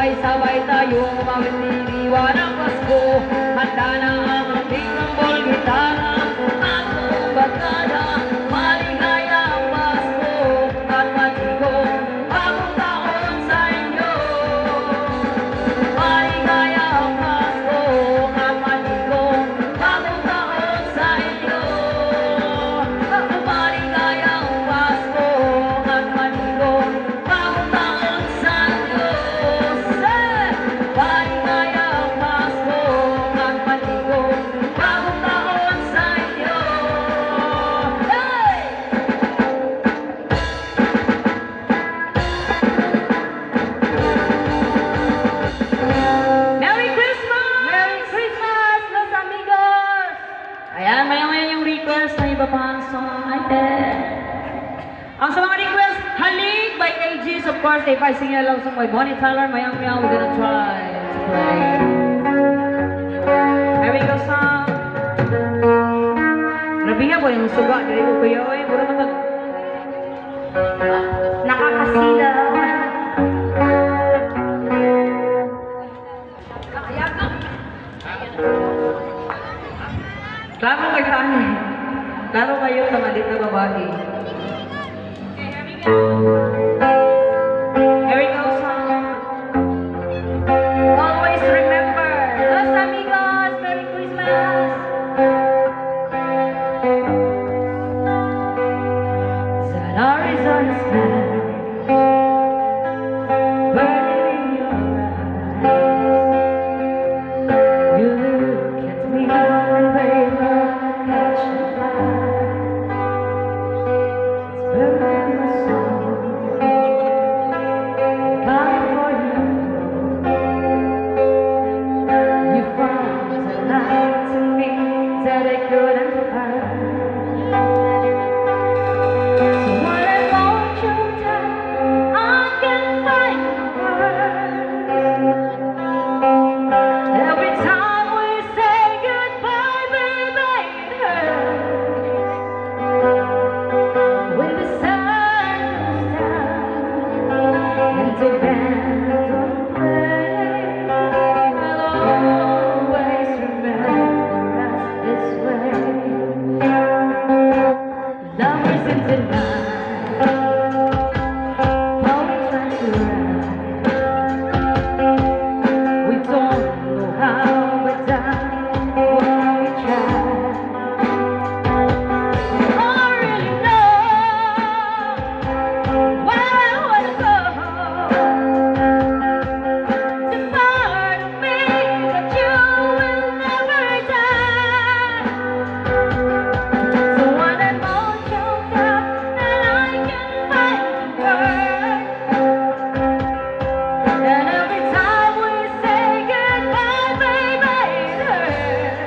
sabay-sabay tayong magdiriwa ng Pasko. Handa na ang ating tambol, gitara at buong barkada. Maligayang Pasko at maligong bagong taon sa inyo. Maligayang Pasko at maligong bagong taon sa inyo. Maligayang Pasko at maligong bagong taon sa inyo. Maligayang Pasko at maligong bagong taon sa inyo. Merry Christmas! Merry Christmas, los amigos! Ayan, maya-maya yung request na iba pang song natin. Ang sa mga request, Halik by AGs, of course, if I sing a love song by Bonnie Tyler, maya-maya we're gonna try to play. Here we go, song. Rabiha po yung suga, dali ko kayo, eh, puro matag... Nakakasilaw. Klaro kay Tani. Klaro kayo sa malit na babae. Here we go, song. Always remember. Los amigos, Merry Christmas. That Arizona sky, burning in your eyes. You look at me and baby, catch the fire. It's burning my soul. Come for you. You found a light to me that I couldn't find. So when I want you down, I can find words. Every time we say goodbye, baby, it hurts. When the sun goes down and the band don't play, I'll always remember us this way. Lovers in the night, always trying to ride. We don't know how, but darling, we try. I really know where I wanna go. The part of me that you will never die. So when I'm all choked up and I can find words, and every time we say goodbye, baby, it hurts.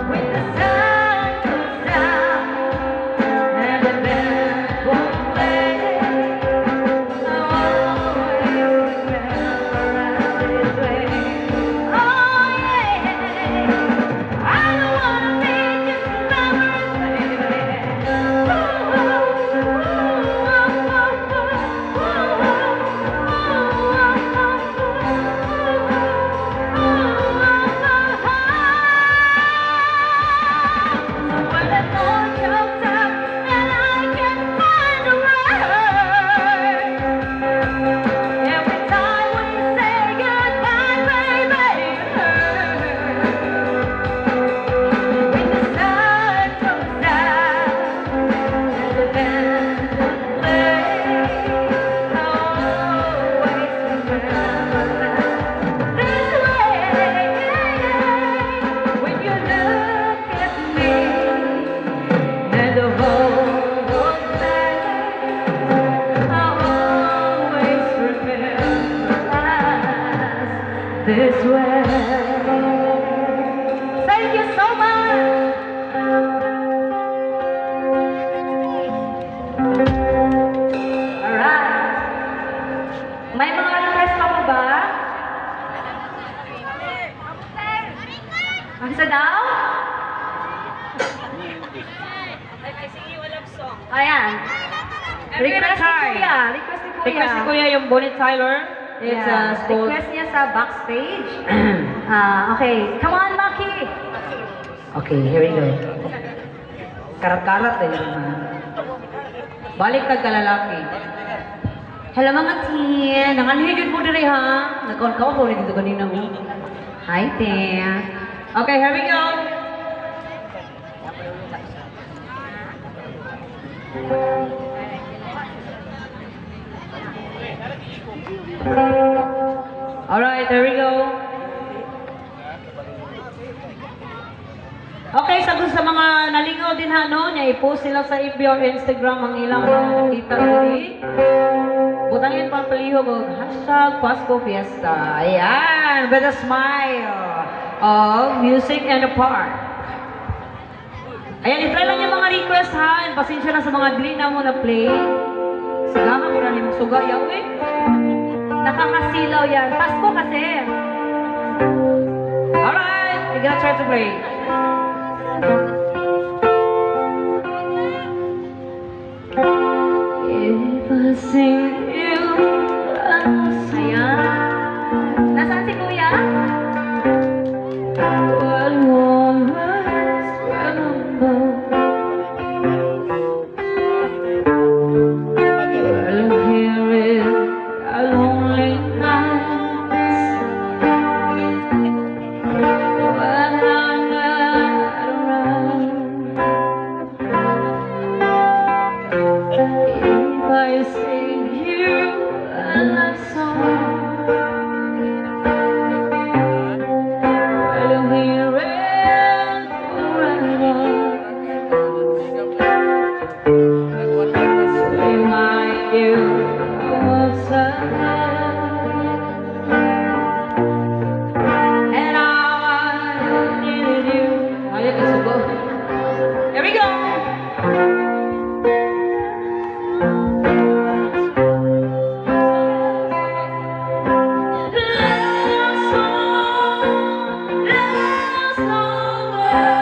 When the sun goes down and the band won't play, I'll always remember us this way. Oh yeah, I don't wanna be just lovers, baby. When I'm all choked up and I can't find a word, every time we say goodbye, baby, it hurts. When the sun goes down and the band don't play, I'll always remember us this way. When you look at me and the whole world plays, I'll always remember us this way. Thank you so much. Alright. May mga request pa po ba? Ang sa daw? Ayan. Request ni Kuya. Request ni Kuya. Request ni Kuya yung Bonnie Tyler. It's called... Request niya sa backstage. Okay. Come on, Maki! Okay, here we go. Karat-karat eh. Balik tag kalalaki. Hello mga tiin. Nanganhigid mo diri ha. Nagkaon-kaon po dito kanina mo. Hi, Tia. Okay, here we go. Alright, there we go. Okay, sa mga nalingaw din ha, no? I-post sila sa FB or Instagram ang ilang nakita diri. Butangin pang palihog o hashtag Pasko Fiesta. Ayan, with a smile of music and a park. Ayan, itry lang yung mga request ha. Pasensya na sa mga dili na mo na play. Sigahan ko na rin suga yaw eh. Nakakasilaw yan. Pasko kasi. Alright, we're gonna try to play. If I sing you a song, Ayan. Nasaan si Kuya? what will always remember? I'll hear it a lonely nights when I'm not around. If I sing you a love song, I'll hear it forever. Remind you of what's ahead, and I needed you. Ayan, isubo. Here we go. Love song, last longer.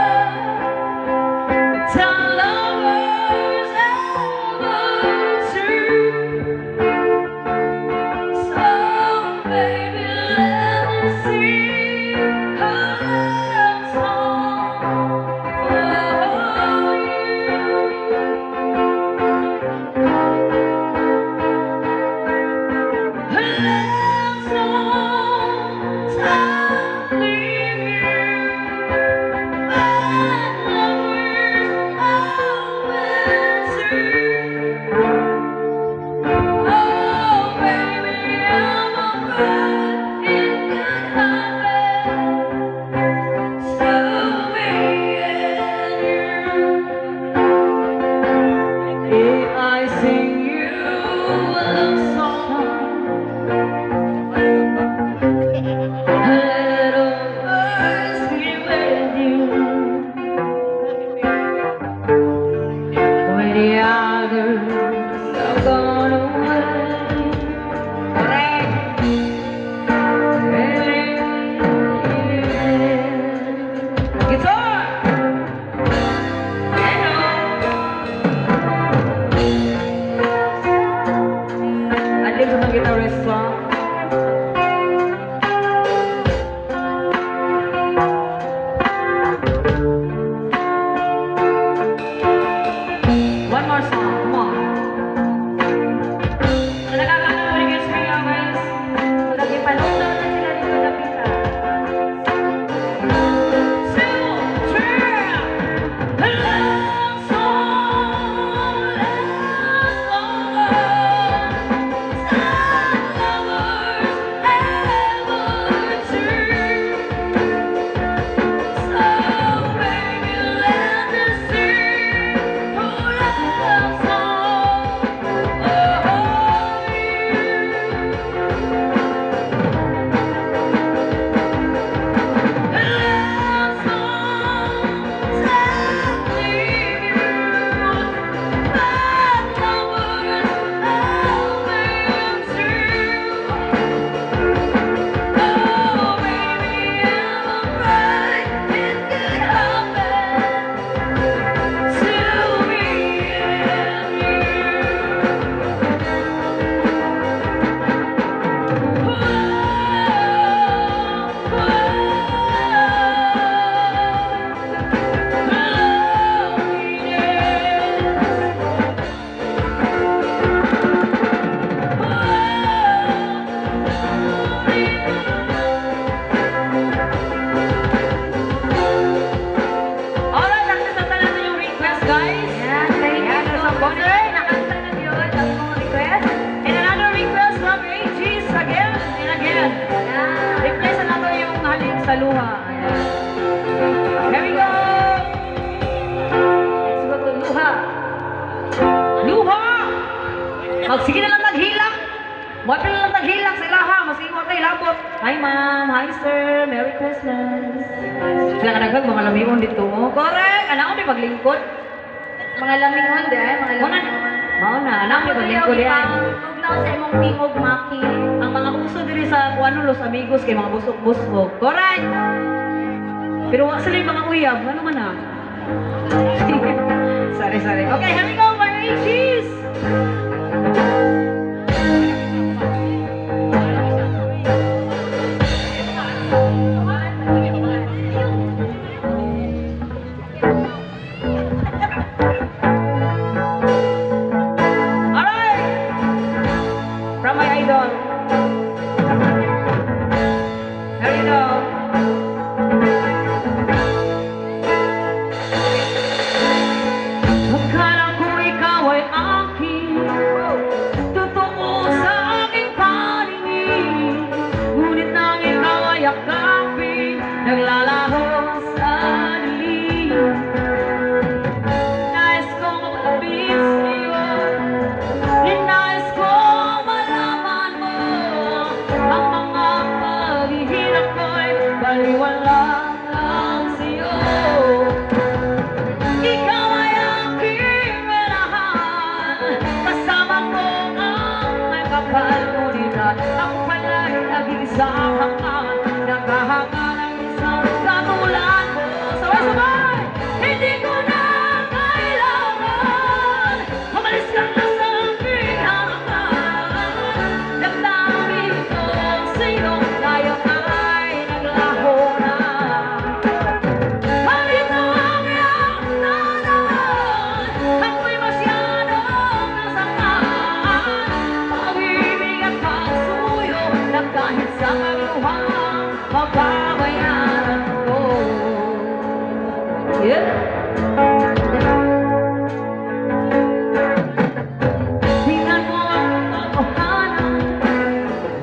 Tell lovers ever true. So baby, let me sing a love song for you. A love song telling you my lovers always true. Oh baby, I'm afraid it could happen to me and you. If I sing you a love song, a little voice be with you. When the others are gone away, guitar! Adlib sa mga guitarist song. One more song, come on. So nakakano mo rin yung spring guys? So, nag-ipanood na sila dito na pizza. Love song, last longer. Wapil lang taghilang sila ha, maski mo tayo labot. Hi ma'am, hi sir, Merry Christmas. Sila kadaghan mga lamion dito mo. Correct, anak ko may paglingkod. Mga lamingon, di ay? Mga Mga lamingon. mao na, anak may paglingkod yan. Tugnaw sa imong tingog, Maki. Ang mga uso diri sa kuano Los Amigos kay mga busok-busok. Correct. Pero wa sila yung mga uyab, ano man na? Sorry. Okay, here we go, mga cheese. From my idol. There you go. Akala ko ikaw ay akin, totoo sa aking paningin. Ngunit nang ikaw ay yakapin, naglalaho sa dilim. Nais kong makalapit sa'yo, ninais ko malaman mo ang mga paghihirap ko'y baliwala lang sa'yo. Ikaw ay aking minahal, kasama ko ang may kapal, ngunit ako pala'y nag-iisa hanggang nakahanga ng isang katulad mo. Sabay-sabay! Hindi ko na kailangan, umalis ka na sa aking harapan. Damdamin ko sa'yo, tayo ay naglaho na. Halito ang iyong naman, ako'y masyadong nasaktan. Pag-ibig at pagsuyo, na kahit sa magluhang mababayaran ko. Yeah. Tingnan mo ang katotohanan,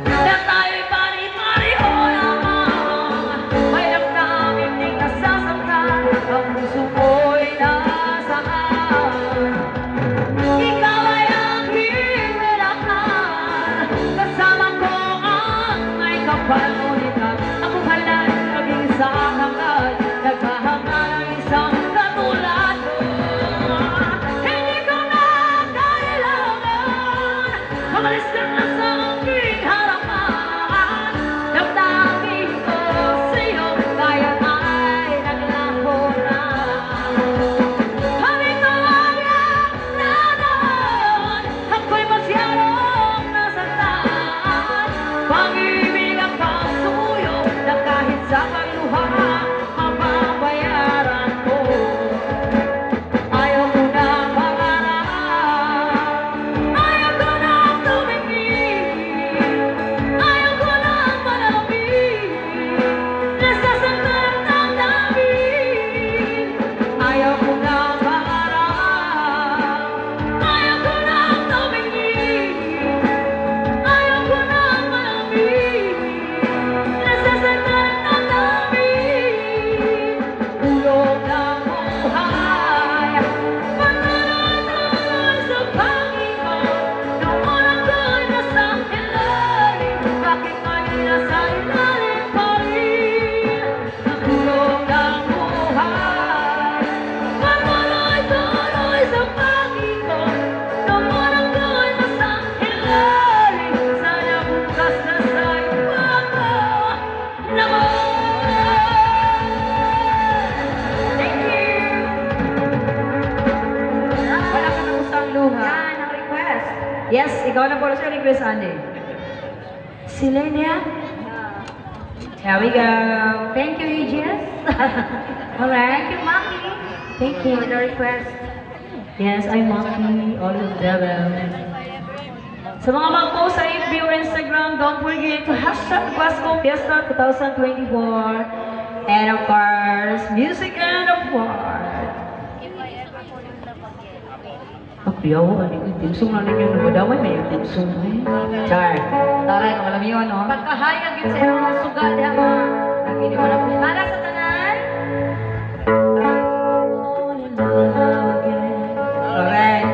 na tayo'y pari-pareho lamang. May damdamin ding nasasaktan, ang puso ko'y nasaan. Ikaw ay aking minahal, kasama ko ang may kapal, ngunit ako pala'y nag-iisa hanggang naghahanga ng isang katulad mo. Hindi ko na kailangan, umalis ka na sa aking harapan. Damdamin ko sa'yo, kaya ay naglaho na. Halito ang iyong naman, ako'y masyadong nasaktan. Pag-ibig ang pagsuyo, na kahit sa pagluha, mababayaran ko. Ayaw ko na mangarap, ayaw ko na tumingin, ayaw ko na manalapin, nasasaktan ang damdamin. Ayaw ko na mangarap, ayaw ko na tumingin, ayaw ko na manalapin, nasasaktan ang damdamin. Ulog ng buhay, patuloy-tuloy sa Panginoon. Nung unang ko'y nasa ilalim, bakit ngayon nasa ilalim pa rin? Ulog ng buhay, patuloy-tuloy sa Panginoon. Nung unang ko'y nasa ilalim, sana bukas nasa iba ka naman. Thank you! Wala ka na usang luha. Yan, ang request. Yes, ikaw na po siya request, Andy. Si Lenia? Here we go. Thank you, Regis. Alright. Thank you, Maki. Thank you. For the request. Yes, I'm Monkey, all of them. Sa mga mag-post sa FB or Instagram, don't forget to hashtag Pasko Fiesta 2024. And of course, music and award. Pagpiyaw, ano yung timsong na ninyo namadaway, may yung timsong eh. Char. Taray, kung alam yun, no? Pagkahayag yun sa iyong mga suga, diha ka. Lagi ni mo na po. Para sa tanan. Correct.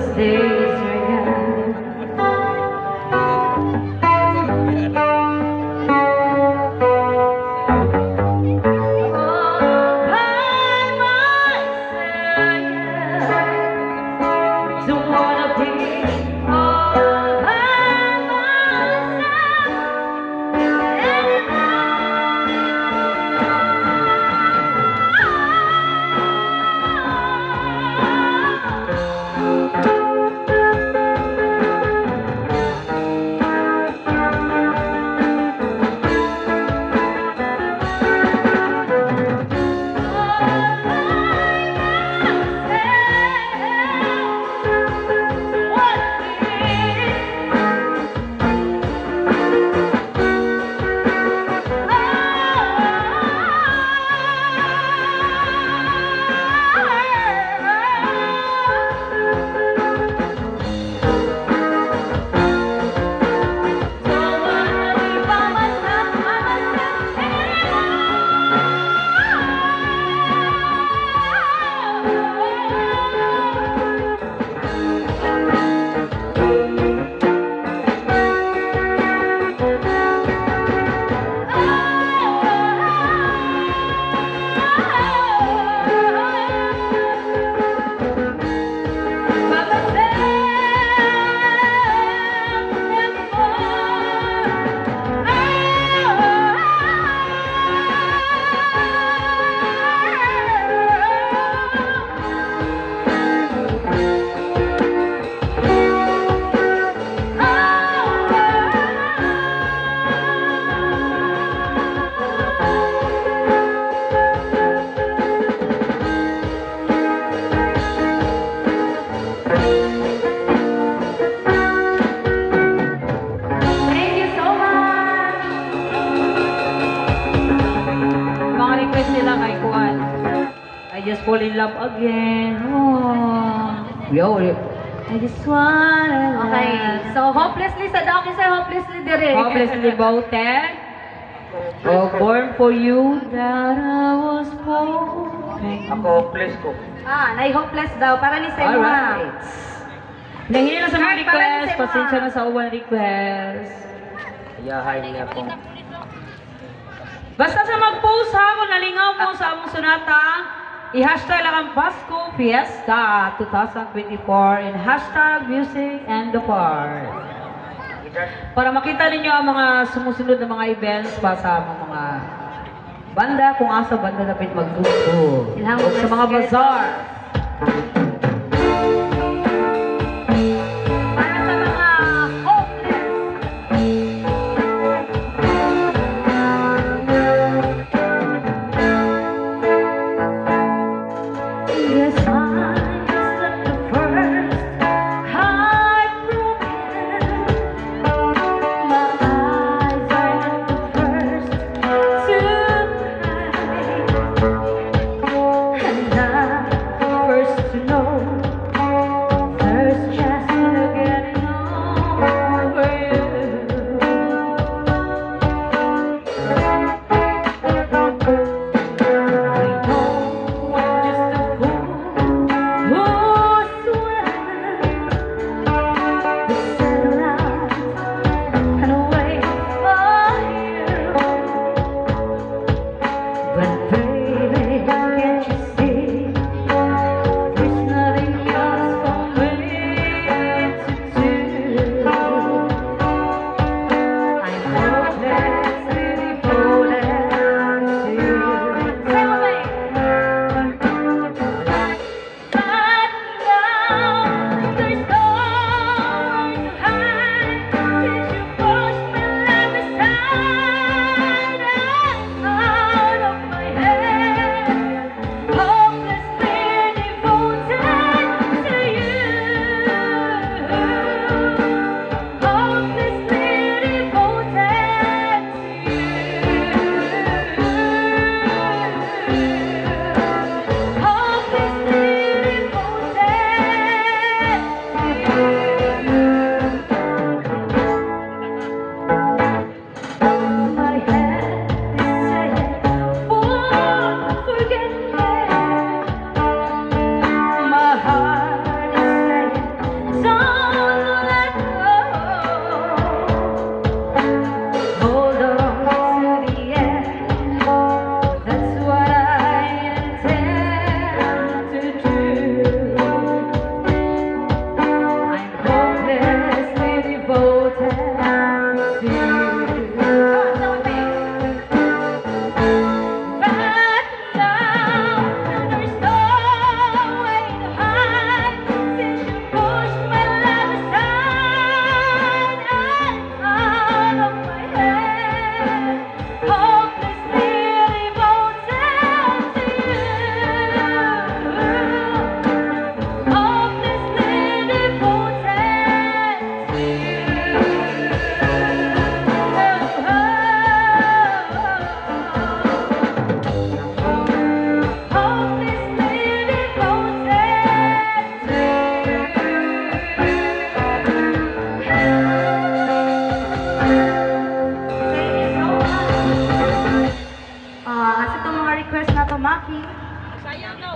those days are gone. All by myself, don't wanna be all by I just fall in love again. Oh. Yo, I just wanna Okay, so hopelessly sa Doc, isa hopelessly dire. hopelessly devoted. Oh, born for you that I was hoping. Ako, hopeless ko. Nai-hopeless daw, para ni Sema. Alright. Nahingi na sa mga Para ni request. Sema. Pasensya na sa uwan request. Iyahay niya po. Basta sa mag-post ha, kung nalingaw mo sa among sonata, i-hashtag lang ang Pasko Fiesta 2024 and hashtag music and the park. Para makita ninyo ang mga sumusunod na mga events pa sa mga banda, kung asa banda dapat magduto. Ilang O sa mga schedule. bazaar.